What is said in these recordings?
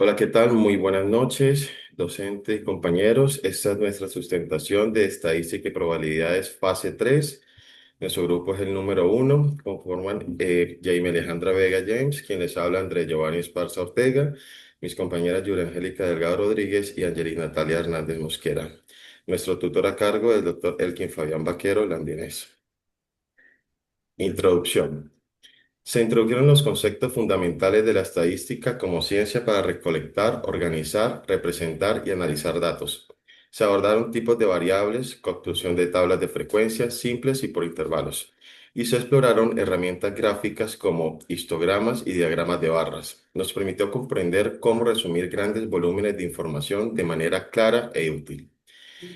Hola, ¿qué tal? Muy buenas noches, docentes y compañeros. Esta es nuestra sustentación de estadística y probabilidades fase 3. Nuestro grupo es el número uno. Conforman Jaime Alejandra Vega James, quien les habla Andrés Giovanni Esparza Ortega, mis compañeras Yulia Angélica Delgado Rodríguez y Angelina Natalia Hernández Mosquera. Nuestro tutor a cargo es el doctor Elkin Fabián Vaquero Landines. Introducción. Se introdujeron los conceptos fundamentales de la estadística como ciencia para recolectar, organizar, representar y analizar datos. Se abordaron tipos de variables, construcción de tablas de frecuencia simples y por intervalos. Y se exploraron herramientas gráficas como histogramas y diagramas de barras. Nos permitió comprender cómo resumir grandes volúmenes de información de manera clara e útil.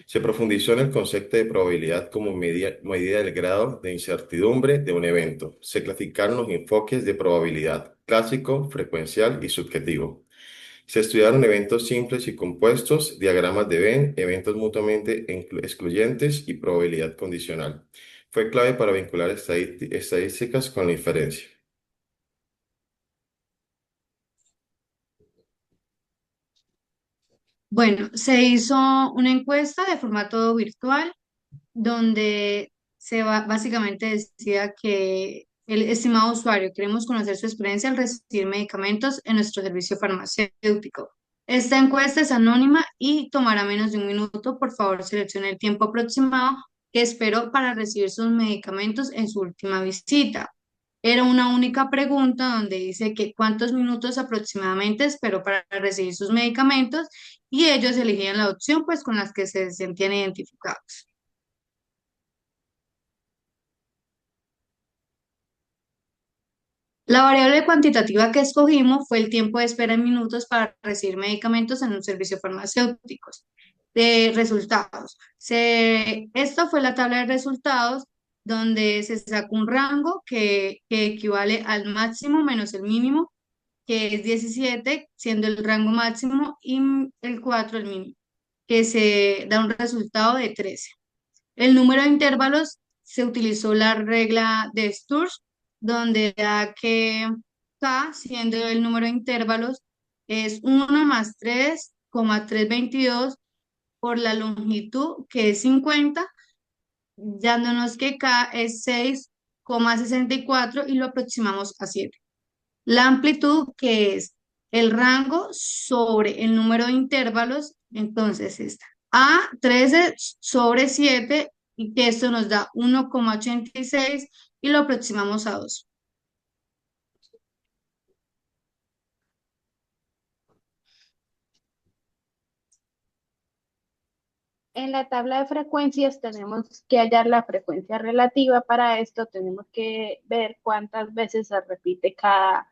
Se profundizó en el concepto de probabilidad como medida del grado de incertidumbre de un evento. Se clasificaron los enfoques de probabilidad: clásico, frecuencial y subjetivo. Se estudiaron eventos simples y compuestos, diagramas de Venn, eventos mutuamente excluyentes y probabilidad condicional. Fue clave para vincular estadísticas con la inferencia. Bueno, se hizo una encuesta de formato virtual donde básicamente decía que el estimado usuario, queremos conocer su experiencia al recibir medicamentos en nuestro servicio farmacéutico. Esta encuesta es anónima y tomará menos de un minuto. Por favor, seleccione el tiempo aproximado que esperó para recibir sus medicamentos en su última visita. Era una única pregunta donde dice que cuántos minutos aproximadamente esperó para recibir sus medicamentos y ellos elegían la opción pues con las que se sentían identificados. La variable cuantitativa que escogimos fue el tiempo de espera en minutos para recibir medicamentos en un servicio farmacéutico. De resultados. Esto fue la tabla de resultados donde se sacó un rango que equivale al máximo menos el mínimo, que es 17 siendo el rango máximo, y el 4 el mínimo, que se da un resultado de 13. El número de intervalos se utilizó la regla de Sturge, donde da que K, siendo el número de intervalos, es 1 más 3,322 por la longitud, que es 50, dándonos que K es 6,64 y lo aproximamos a 7. La amplitud, que es el rango sobre el número de intervalos, entonces está a 13 sobre 7 y que esto nos da 1,86 y lo aproximamos a 2. En la tabla de frecuencias tenemos que hallar la frecuencia relativa. Para esto tenemos que ver cuántas veces se repite cada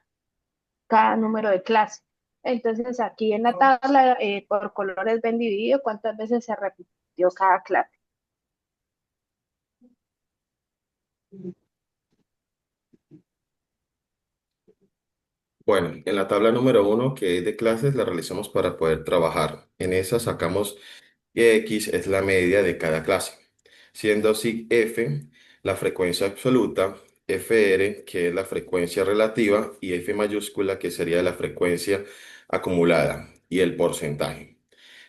número de clase. Entonces aquí en la tabla por colores ven dividido cuántas veces se repitió cada clase. Bueno, en la tabla número uno, que es de clases, la realizamos para poder trabajar. En esa sacamos que X es la media de cada clase, siendo así F la frecuencia absoluta, FR, que es la frecuencia relativa, y F mayúscula, que sería la frecuencia acumulada, y el porcentaje.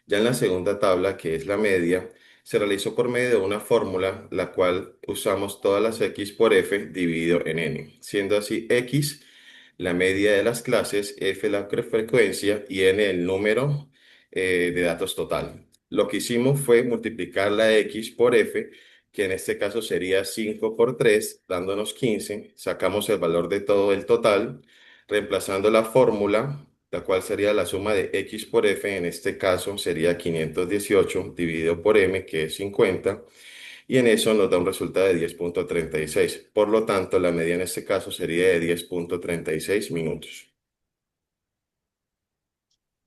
Ya en la segunda tabla, que es la media, se realizó por medio de una fórmula, la cual usamos todas las X por F dividido en N, siendo así X la media de las clases, F la frecuencia y N el número de datos total. Lo que hicimos fue multiplicar la X por F, que en este caso sería 5 por 3, dándonos 15. Sacamos el valor de todo el total, reemplazando la fórmula, la cual sería la suma de X por F, en este caso sería 518 dividido por M, que es 50, y en eso nos da un resultado de 10,36. Por lo tanto, la media en este caso sería de 10,36 minutos.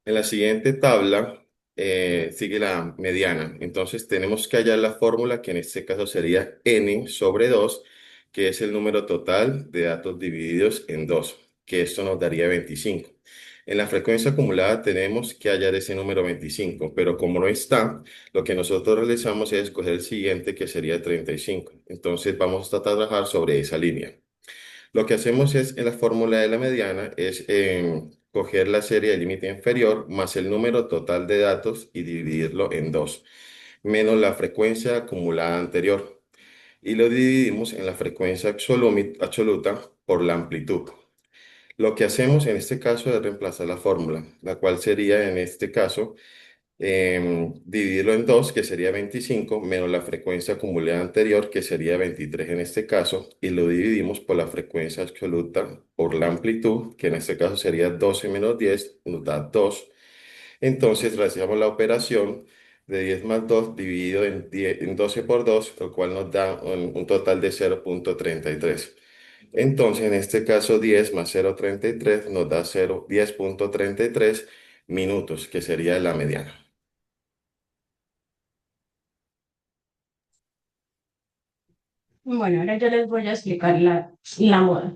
En la siguiente tabla sigue la mediana. Entonces tenemos que hallar la fórmula, que en este caso sería n sobre 2, que es el número total de datos divididos en 2, que esto nos daría 25. En la frecuencia acumulada tenemos que hallar ese número 25, pero como no está, lo que nosotros realizamos es escoger el siguiente, que sería 35. Entonces vamos a trabajar sobre esa línea. Lo que hacemos es, en la fórmula de la mediana, es coger la serie de límite inferior más el número total de datos y dividirlo en 2, menos la frecuencia acumulada anterior. Y lo dividimos en la frecuencia absoluta por la amplitud. Lo que hacemos en este caso es reemplazar la fórmula, la cual sería en este caso dividirlo en 2, que sería 25, menos la frecuencia acumulada anterior, que sería 23 en este caso, y lo dividimos por la frecuencia absoluta por la amplitud, que en este caso sería 12 menos 10, nos da 2. Entonces realizamos la operación de 10 más 2 dividido en, 10 en 12 por 2, lo cual nos da un total de 0,33. Entonces, en este caso, 10 más 0,33 nos da 10,33 minutos, que sería la mediana. Bueno, ahora yo les voy a explicar la moda.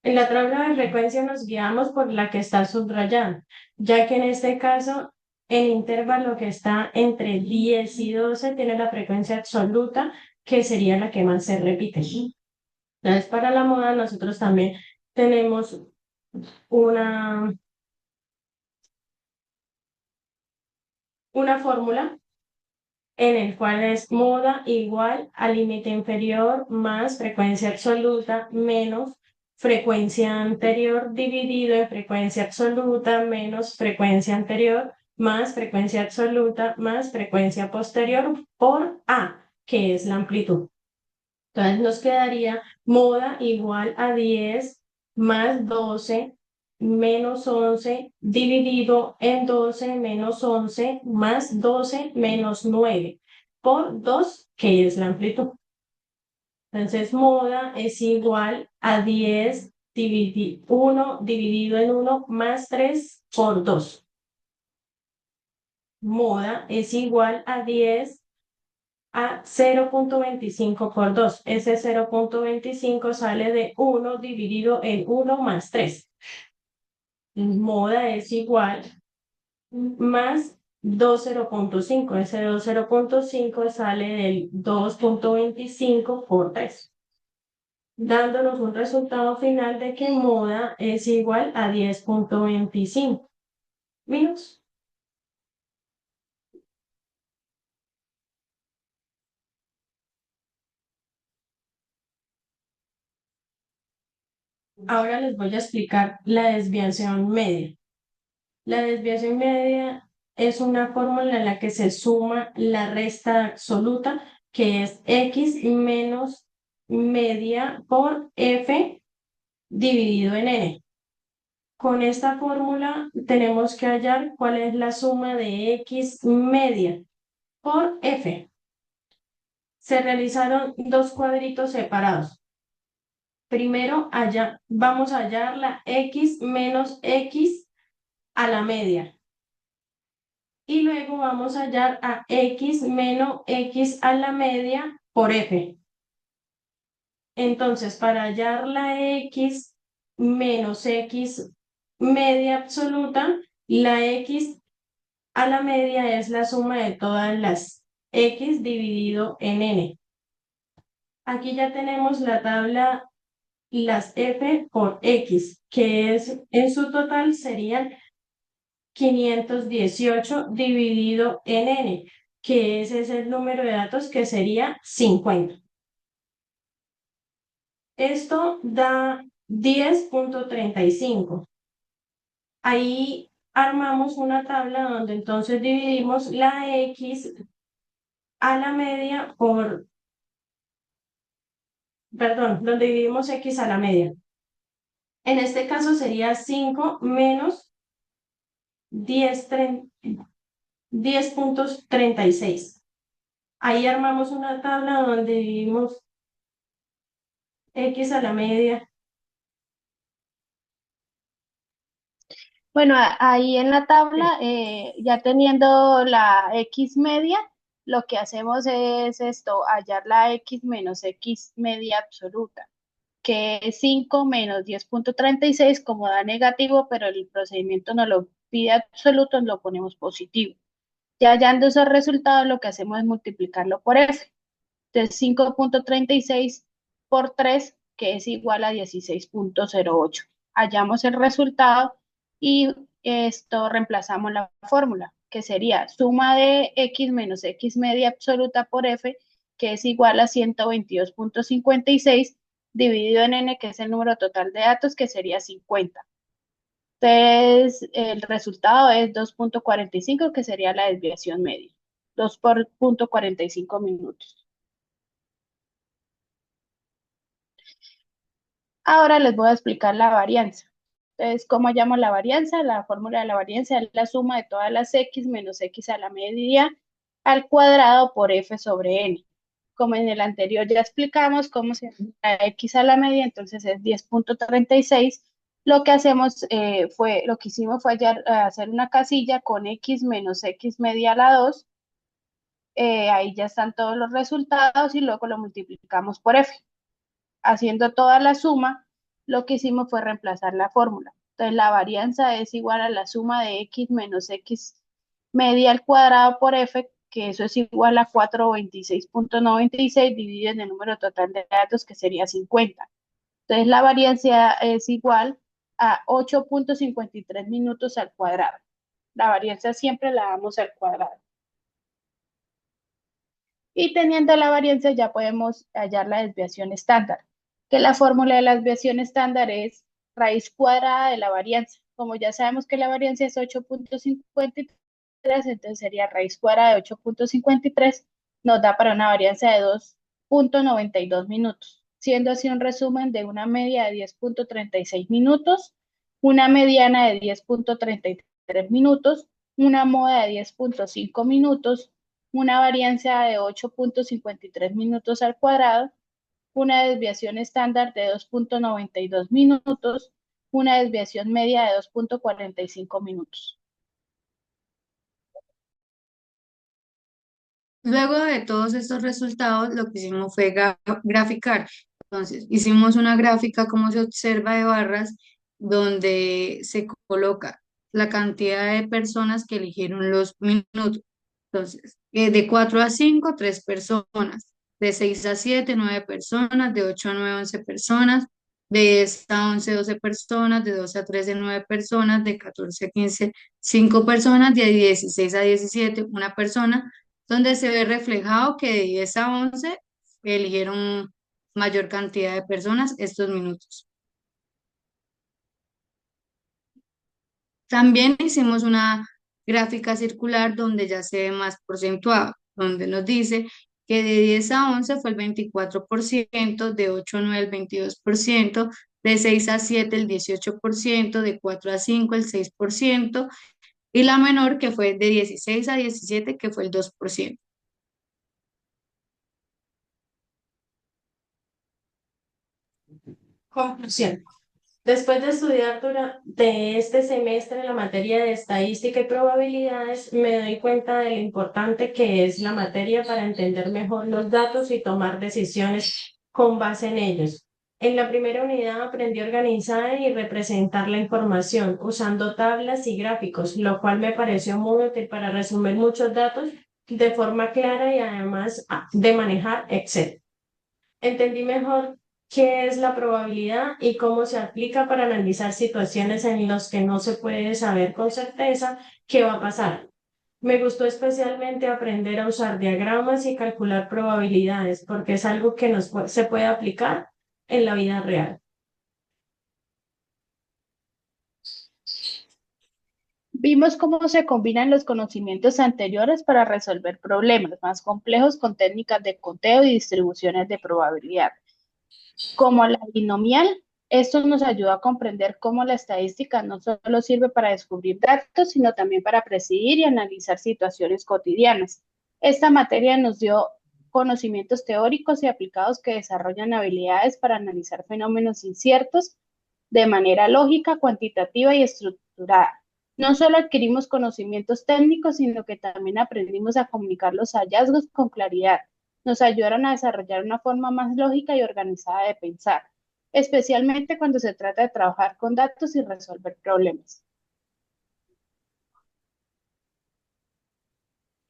En la tabla de frecuencia nos guiamos por la que está subrayada, ya que en este caso el intervalo que está entre 10 y 12 tiene la frecuencia absoluta, que sería la que más se repite. Entonces, para la moda nosotros también tenemos una, una fórmula en el cual es moda igual al límite inferior más frecuencia absoluta menos frecuencia anterior dividido en frecuencia absoluta menos frecuencia anterior más frecuencia absoluta más frecuencia posterior por A, que es la amplitud. Entonces nos quedaría moda igual a 10 más 12 menos 11 dividido en 12 menos 11 más 12 menos 9 por 2, que es la amplitud. Entonces moda es igual a 10 1 dividido en 1 más 3 por 2. Moda es igual a 10 a 0,25 por 2. Ese 0,25 sale de 1 dividido en 1 más 3. Moda es igual más 2 0,5. Ese 2 0,5 sale del 2,25 por 3, dándonos un resultado final de que moda es igual a 10,25 minutos. Ahora les voy a explicar la desviación media. La desviación media es una fórmula en la que se suma la resta absoluta, que es x menos media por f dividido en n. Con esta fórmula tenemos que hallar cuál es la suma de x media por f. Se realizaron dos cuadritos separados. Primero, vamos a hallar la x menos x a la media. Y luego vamos a hallar a x menos x a la media por f. Entonces, para hallar la x menos x media absoluta, la x a la media es la suma de todas las x dividido en n. Aquí ya tenemos la tabla, las f por x, que es en su total serían 518 dividido en n, que ese es el número de datos, que sería 50. Esto da 10,35. Ahí armamos una tabla donde entonces dividimos la x a la media por, perdón, donde dividimos x a la media. En este caso sería 5 menos 10,36. Ahí armamos una tabla donde dividimos x a la media. Bueno, ahí en la tabla, ya teniendo la x media, lo que hacemos es esto, hallar la x menos x media absoluta, que es 5 menos 10,36, como da negativo, pero el procedimiento no lo pide absoluto, lo ponemos positivo. Ya hallando esos resultados, lo que hacemos es multiplicarlo por f. Entonces, 5,36 por 3, que es igual a 16,08. Hallamos el resultado y esto reemplazamos la fórmula, que sería suma de x menos x media absoluta por f, que es igual a 122,56 dividido en n, que es el número total de datos, que sería 50. Entonces, el resultado es 2,45, que sería la desviación media. 2 por 0,45 minutos. Ahora les voy a explicar la varianza. Entonces, ¿cómo hallamos la varianza? La fórmula de la varianza es la suma de todas las x menos x a la media al cuadrado por f sobre n. Como en el anterior ya explicamos cómo se hace la x a la media, entonces es 10,36. Lo que lo que hicimos fue hacer una casilla con x menos x media a la 2. Ahí ya están todos los resultados y luego lo multiplicamos por f. Haciendo toda la suma, lo que hicimos fue reemplazar la fórmula. Entonces, la varianza es igual a la suma de x menos x media al cuadrado por f, que eso es igual a 426,96 dividido en el número total de datos, que sería 50. Entonces, la varianza es igual a 8,53 minutos al cuadrado. La varianza siempre la damos al cuadrado. Y teniendo la varianza ya podemos hallar la desviación estándar, que la fórmula de la desviación estándar es raíz cuadrada de la varianza. Como ya sabemos que la varianza es 8,53, entonces sería raíz cuadrada de 8,53, nos da para una varianza de 2,92 minutos, siendo así un resumen de una media de 10,36 minutos, una mediana de 10,33 minutos, una moda de 10,5 minutos, una varianza de 8,53 minutos al cuadrado, una desviación estándar de 2,92 minutos, una desviación media de 2,45 minutos. Luego de todos estos resultados, lo que hicimos fue graficar. Entonces, hicimos una gráfica, como se observa, de barras, donde se coloca la cantidad de personas que eligieron los minutos. Entonces, de 4 a 5, 3 personas. De 6 a 7, 9 personas. De 8 a 9, 11 personas. De 10 a 11, 12 personas. De 12 a 13, 9 personas. De 14 a 15, 5 personas. De 16 a 17, una persona, donde se ve reflejado que de 10 a 11 eligieron mayor cantidad de personas estos minutos. También hicimos una gráfica circular donde ya se ve más porcentuado, donde nos dice que de 10 a 11 fue el 24%, de 8 a 9 el 22%, de 6 a 7 el 18%, de 4 a 5 el 6%, y la menor que fue de 16 a 17 que fue el 2%. Conclusión. Después de estudiar durante este semestre la materia de estadística y probabilidades, me doy cuenta de lo importante que es la materia para entender mejor los datos y tomar decisiones con base en ellos. En la primera unidad aprendí a organizar y representar la información usando tablas y gráficos, lo cual me pareció muy útil para resumir muchos datos de forma clara y además de manejar Excel. Entendí mejor qué es la probabilidad y cómo se aplica para analizar situaciones en las que no se puede saber con certeza qué va a pasar. Me gustó especialmente aprender a usar diagramas y calcular probabilidades porque es algo que se puede aplicar en la vida real. Vimos cómo se combinan los conocimientos anteriores para resolver problemas más complejos con técnicas de conteo y distribuciones de probabilidad. Como la binomial, esto nos ayuda a comprender cómo la estadística no solo sirve para descubrir datos, sino también para predecir y analizar situaciones cotidianas. Esta materia nos dio conocimientos teóricos y aplicados que desarrollan habilidades para analizar fenómenos inciertos de manera lógica, cuantitativa y estructurada. No solo adquirimos conocimientos técnicos, sino que también aprendimos a comunicar los hallazgos con claridad. Nos ayudaron a desarrollar una forma más lógica y organizada de pensar, especialmente cuando se trata de trabajar con datos y resolver problemas.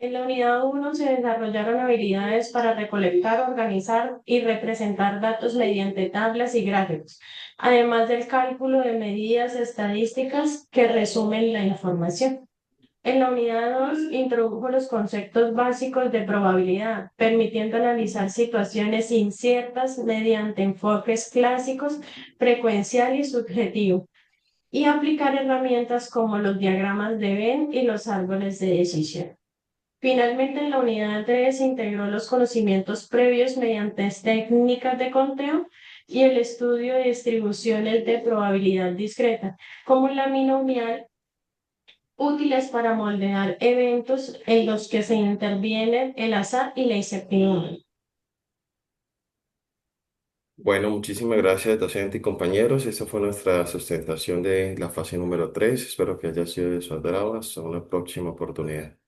En la unidad uno se desarrollaron habilidades para recolectar, organizar y representar datos mediante tablas y gráficos, además del cálculo de medidas estadísticas que resumen la información. En la unidad 2 introdujo los conceptos básicos de probabilidad, permitiendo analizar situaciones inciertas mediante enfoques clásicos, frecuencial y subjetivo, y aplicar herramientas como los diagramas de Venn y los árboles de decisión. Finalmente, en la unidad 3 se integró los conocimientos previos mediante técnicas de conteo y el estudio de distribuciones de probabilidad discreta, como la binomial, útiles para moldear eventos en los que se intervienen el azar y la incertidumbre. Bueno, muchísimas gracias, docente y compañeros. Esta fue nuestra sustentación de la fase número 3. Espero que haya sido de su agrado. Hasta una próxima oportunidad.